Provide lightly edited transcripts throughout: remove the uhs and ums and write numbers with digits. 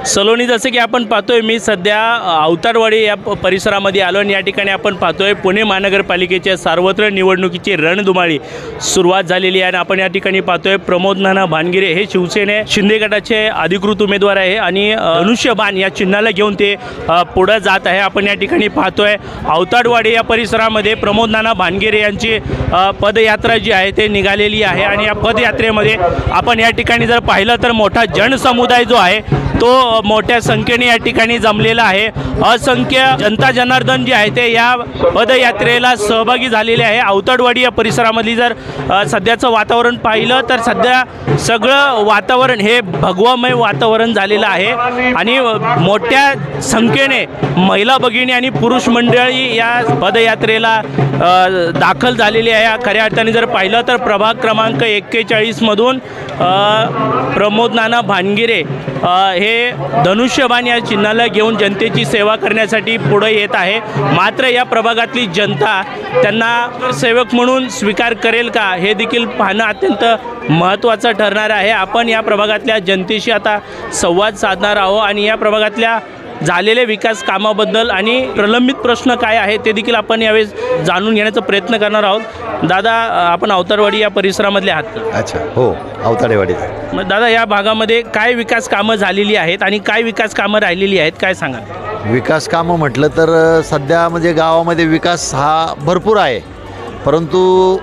सलोनी, जसे की आपण पाहतोय, मी सध्या अवतारवाडी या परिसरामध्ये आलो आणि या ठिकाणी आपण पाहतोय पुणे महानगरपालिकेच्या सार्वत्रिक निवडणुकीची रणधुमाळी सुरुवात झालेली आहे आणि आपण या ठिकाणी पाहतोय प्रमोद नाना भानगिरे हे शिवसेने शिंदे गटाचे अधिकृत उमेदवार आहे आणि धनुष्यबाण या चिन्हाला घेऊन ते पुढे जात आहे। आपण या ठिकाणी पाहतोय अवतारवाडी या परिसरामध्ये प्रमोद नाना भानगिरे यांची पदयात्रा जी आहे ते निघालेली आहे आणि या पदयात्रेमध्ये आपण या ठिकाणी जर पाहिलं तर मोठा जनसमुदाय जो आहे तो मोठ्या संख्येने या ठिकाणी जमलेला आहे। असंख्य जनता जनार्दन जे आहे ते या पदयात्रेला सहभागी झालेले आहे। अवतारवाडी या परिसरामधली जर सध्याचं वातावरण पाहिलं तर सध्या सगळं वातावरण हे भगवामय वातावरण झालेलं आहे आणि मोठ्या संख्येने महिला भगिनी आणि पुरुष मंडळी या पदयात्रेला दाखल झालेली आहे। खऱ्या अर्थाने जर पाहिलं तर प्रभाग क्रमांक 41 मधून प्रमोद नाना भानगिरे हे धनुष्यबाण या चिन्हाला घेऊन जनतेची सेवा करण्यासाठी पुढे येत आहे। मात्र या प्रभागातली जनता त्यांना सेवक म्हणून स्वीकार करेल का हे देखील पाहणं अत्यंत महत्त्वाचं ठरणार आहे। आपण या प्रभागातल्या जनतेशी आता संवाद साधणार आहोत आणि या प्रभागातल्या झालेले विकास कामाबद्दल आणि प्रलंबित प्रश्न काय आहे ते देखील आपण यावेळेस जाणून घेण्याचा प्रयत्न करणार आहोत। दादा, आपण अवतारवाडी या परिसरामधले आहात का? अच्छा, हो, अवतारवाडीत। मग दादा, या भागामध्ये काय विकास कामं झालेली आहेत आणि काय विकास कामं राहिलेली आहेत, काय सांगा? विकास कामं म्हटलं तर सध्या म्हणजे गावामध्ये विकास हा भरपूर आहे, परंतु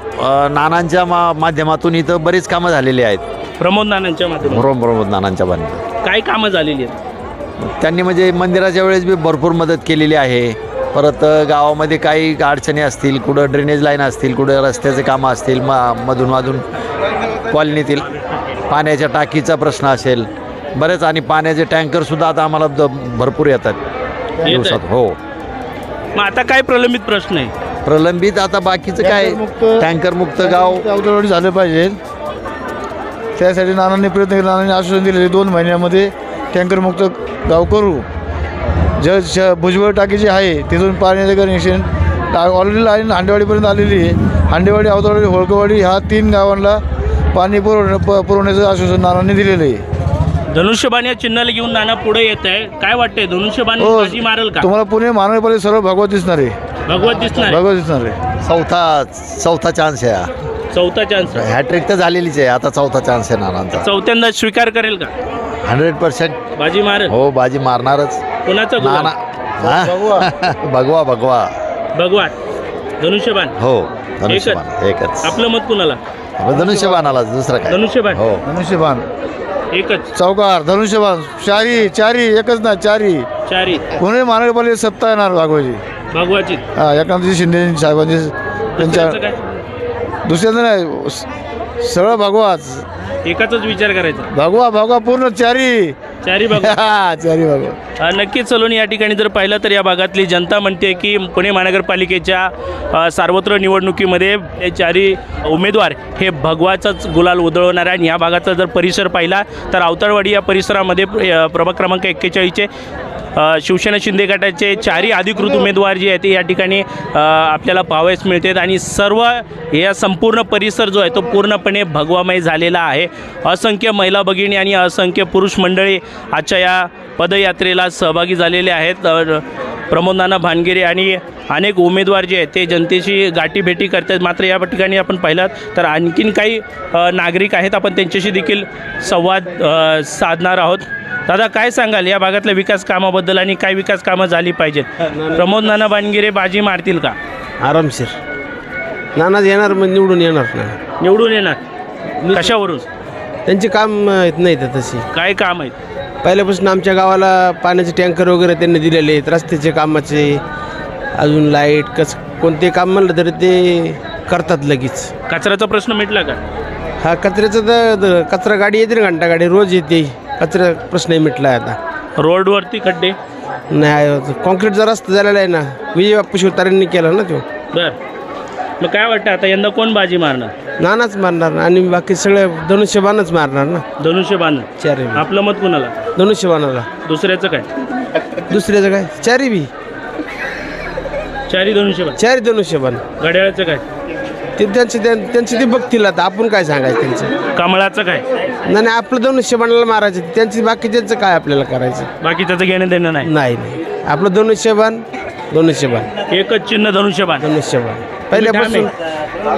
नानांच्या माध्यमातून इथं बरीच कामं झालेली आहेत। प्रमोद नानांच्या माध्यमातून प्रमोद नानांच्या माध्यमातून काय कामं झालेली आहेत? त्यांनी म्हणजे मंदिराच्या वेळेस बी भरपूर मदत केलेली आहे। परत गावामध्ये काही अडचणी असतील, कुठं ड्रेनेज लाईन असतील, कुठं रस्त्याचे कामं असतील, मधून कॉलनीतील पाण्याच्या टाकीचा प्रश्न असेल बरेच, आणि पाण्याचे टँकरसुद्धा आता आम्हाला भरपूर येतात दिवसात। हो, मग आता काय प्रलंबित प्रश्न आहे? प्रलंबित आता बाकीचं काय, टँकर मुक्त गाव अवतारवाडी झालं पाहिजे, त्यासाठी नानांनी प्रयत्न केला। नानांनी आश्वासन दिलेले 2 महिन्यामध्ये टँकरमुक्त गाव करू। भुजबळ टाकी जी आहे तिथून पाण्याचं कनेक्शन ऑलरेडी लाईन हांडेवाडीपर्यंत आलेली आहे। हांडेवाडी, अवतारवाडी, होळकरवाडी ह्या 3 गावांना पाणी पुरवण्याचं आश्वासन नानांनी दिलेलं आहे। धनुष्यबाण या चिन्हाला घेऊन नाना पुढे येत आहे, काय वाटतंय? धनुष्यबाण बाजी मारेल का? तुम्हाला पुणे महानगरपालिका सर्व भगवत दिसणार आहे, भगवत दिसणार आहे। चौथा चान्स आहे, चौथा चान्स। हॅट्रिक तर झालेलीच आहे, आता चौथा चान्स आहे नानांचा। चौथ्यांदा स्वीकार करेल का? 100% बाजी मारेल। हो, बाजी मारणारच। कोणाचा नाना भगवा धनुष्यबाण। हो, धनुष्यबाण एकच। आपलं मत कुणाला? धनुष्यबाणाला, दुसरं काय? धनुष्यबाण। हो, धनुष्यबाण एकच। चौकार धनुष्यबाण, चारी एकच ना, चारी पुणे महानगरपालिका सत्ता येणार भगवाची। एकनाथजी शिंदे साहेबांची, त्यांच्या दुसऱ्यांदा नाही, सगळं भगवाच, एकाचाच विचार करायचा। भगवा पूर्ण चारी भगवा। चारी भगवा। नक्कीच सलोनी, या ठिकाणी जर पाहिलं तर या भागातली जनता म्हणते की पुणे महानगरपालिकेच्या सार्वत्रिक निवडणुकीमध्ये हे 4 उमेदवार हे भगवाचाच गुलाल उधळवणार आहे। आणि या भागाचा जर परिसर पाहिला तर अवतारवाडी या परिसरामध्ये प्रभाग क्रमांक 41चे शिवसेना शिंदे गटाचे 4 अधिकृत उमेदवार जे आहेत ते या ठिकाणी आपल्याला पाहावयास मिळतात आणि सर्व या संपूर्ण परिसर जो आहे तो पूर्णपणे भगवामय झालेला आहे। असंख्य महिला भगिनी आणि असंख्य पुरुष मंडळी आजच्या या पदयात्रेला सहभागी झालेले आहेत। प्रमोद नाना भानगिरे आणि अनेक उमेदवार जे आहेत ते जनतेशी गाठीभेटी करतात। मात्र या ठिकाणी आपण पाहिलात तर आणखीन काही नागरिक आहेत, आपण त्यांच्याशी देखील संवाद साधणार आहोत। दादा, काय सांगाल या भागातल्या विकास कामाबद्दल आणि काय विकास कामं झाली पाहिजेत? प्रमोद नाना भानगिरे बाजी मारतील का? आरामशीर नानाच येणार, मग निवडून येणार ना। निवडून येणार कशावरून? त्यांचे काम येत नाही तर तशी काय काम आहेत? पहिल्यापासून आमच्या गावाला पाण्याचे टँकर वगैरे त्यांनी दिलेले आहेत, रस्त्याचे कामाचे, अजून लाईट, कोणते काम म्हणलं तरी ते करतात लगेच। कचऱ्याचा प्रश्न मिटला का? हा, कचऱ्याचं तर कचरा गाडी येते ना, घंटा गाडी रोज येते, कचरा प्रश्नही मिटला आहे आता। रोडवरती खड्डे नाही, कॉन्क्रीटचा रस्ता झालेला आहे ना, विजय बाप्पू शिवतारेंनी केला ना तो। बर, मग काय वाटतं आता यंदा कोण बाजी मारणार? नानाच मारणार आणि बाकी सगळे धनुष्यबाणच मारणार ना। धनुष्यबाण। चारी आपलं मत कुणाला? धनुष्यबाणाला। दुसऱ्याचं काय? दुसऱ्याचं काय? चारी धनुष्यबाण। घड्याळाचं काय? ते त्यांचे ते बघतील, आता आपण काय सांगायचं त्यांचं। कमळाचं काय? नाही नाही, आपलं धनुष्यबाणाला मारायचं, त्यांची बाकीच्यांचं काय आपल्याला करायचं. बाकी त्याचं घेणं देणं नाही. नाही नाही, आपलं धनुष्यबाण धनुष्यबाण एकच चिन्ह धनुष्यबाण. धनुष्यबाण पहिल्यापासून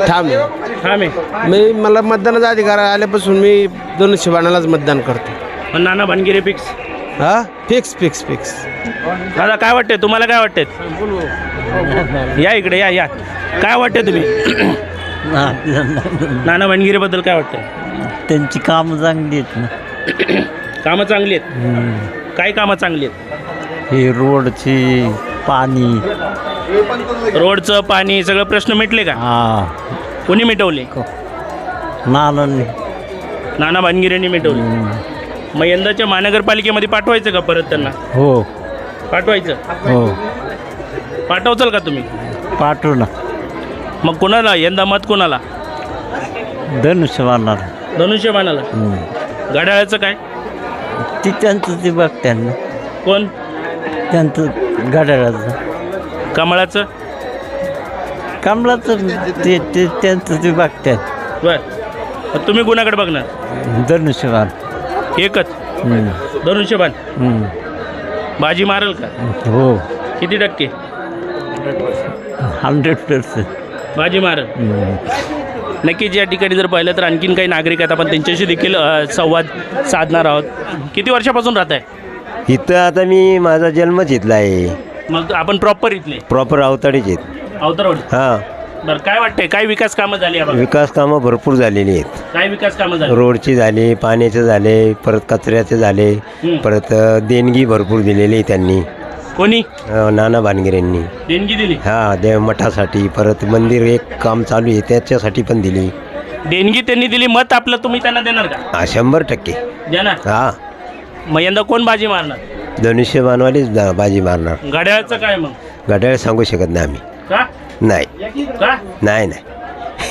ठाम आहे. ठाम आहे. मला मतदानाचा अधिकार आल्यापासून मी धनुष्यबाणालाच मतदान करतो. पण नाना भानगिरे फिक्स. हा, फिक्स फिक्स फिक्स. दादा काय वाटते तुम्हाला, काय वाटते? या इकडे या या. काय वाटते तुम्ही नाना भानगिरे बद्दल काय वाटतं? त्यांची कामं चांगली आहेत ना. कामं चांगली आहेत. काय कामं चांगली आहेत? हे रोडची, पाणी, रोडचं पाणी सगळं प्रश्न मिटले का? हा, कोणी मिटवले? नानांनी. नाना भानगिरेंनी मिटवले. मग यंदाच्या महानगरपालिकेमध्ये पाठवायचं का परत त्यांना? हो पाठवायचं. हो, पाठवचाल का तुम्ही? पाठवू ना. मग कोणाला यंदा मत कोणाला? धनुष्यबाणाला. धनुष्यबाणाला. घड्याळाचं काय? ती त्यांचं ते बघतात ना. कोण? त्यांचं घड्याळाचं. कमळाचं. कमलाचं ते ते त्यांचं ते बघतात. बर, मग तुम्ही कोणाकडे बघणार? धनुष्यबाण. एकच धनुष्यबाण. बाजी मारल का? हो, किती टक्के? 100%. बाजी मारल. नक्कीच या ठिकाणी जर पाहिलं तर आणखीन काही नागरिक आहेत, आपण त्यांच्याशी देखील संवाद साधणार आहोत. किती वर्षापासून राहत आहे इथं? आता मी माझा जन्मच इथला आहे. मग आपण प्रॉपर इथले? प्रॉपर अवताडीच आहेत. अवतरवड. हां, बरं, काय वाटतंय, काय विकास कामं झाली या भागात? विकास कामं भरपूर झालेली आहेत. काय विकास कामं झाली? रोडची झाली, पाण्याचे झाले, परत कचऱ्याचे झाले, परत देणगी भरपूर दिलेली आहे त्यांनी. कोणी नाना भानगिरेंनी. देणगी दिली? हां, देव मठासाठी, परत मंदिर एक काम चालू आहे त्याच्यासाठी पण दिली. देणगी त्यांनी दिली, मत आपलं तुम्ही त्यांना देणार का? हा, 100% देणार. हां, मग यंदा कोण बाजी मारणार? धनुष्यबाणवालीच बाजी मारणार. घड्याळाचं काय मग? घड्याळ सांगू शकत नाही आम्ही. का? नाही का? नाही नाही,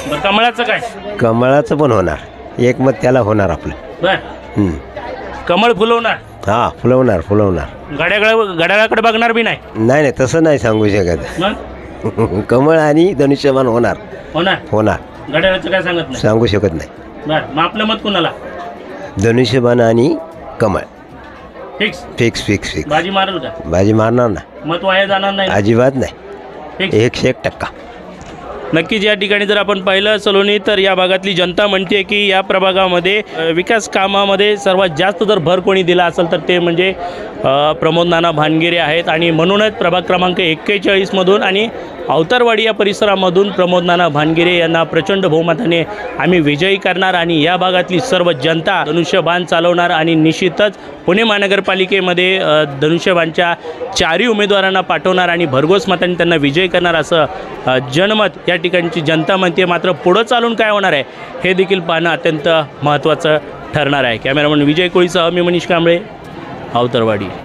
बरं, कमळाचं काय? कमळाचं पण होणार, एक मत त्याला होणार आपलं. बर, कमळ फुलवणार. हां, फुलवणार. घड्याळाकडे बघणार बी नाही? नाही नाही, तसं नाही सांगू शकत. मग कमळ आणि धनुष्यबाण होणार. होणार. घड्याळाचं काय सांगत नाही? सांगू शकत नाही. बरं, मग आपलं मत कोणाला? धनुष्यबाण आणि कमळ. फिक्स. फिक्स. बाजी मारल का? बाजी मारणार ना, मत वाया जाणार नाही? अजिबात नाही. फिक्स. 101%. नक्कीच या ठिकाणी जर आपण पाहिलं सलोनी तर या भागातली जनता म्हणते की या प्रभागामध्ये विकास कामामध्ये सर्वात जास्त जर भर कोणी दिला असेल तर ते म्हणजे प्रमोद नाना भानगिरे आहेत. आणि म्हणूनच प्रभाग क्रमांक 41मधून आणि अवतारवाडी या परिसरामधून प्रमोद नाना भानगिरे यांना प्रचंड बहुमताने आम्ही विजयी करणार. आणि या भागातली सर्व जनता धनुष्यबाण चालवणार आणि निश्चितच पुणे महानगरपालिकेमध्ये धनुष्यबाणच्या 4ही उमेदवारांना पाठवणार आणि भरघोस मतांनी त्यांना विजयी करणार असं जनमत या ठिकाणची जनता म्हणते. मात्र पुढं चालून काय होणार आहे हे देखील पाहणं अत्यंत महत्त्वाचं ठरणार आहे. कॅमेरामन विजय कोळीसह मी मनीष कांबळे, अवतारवाडी.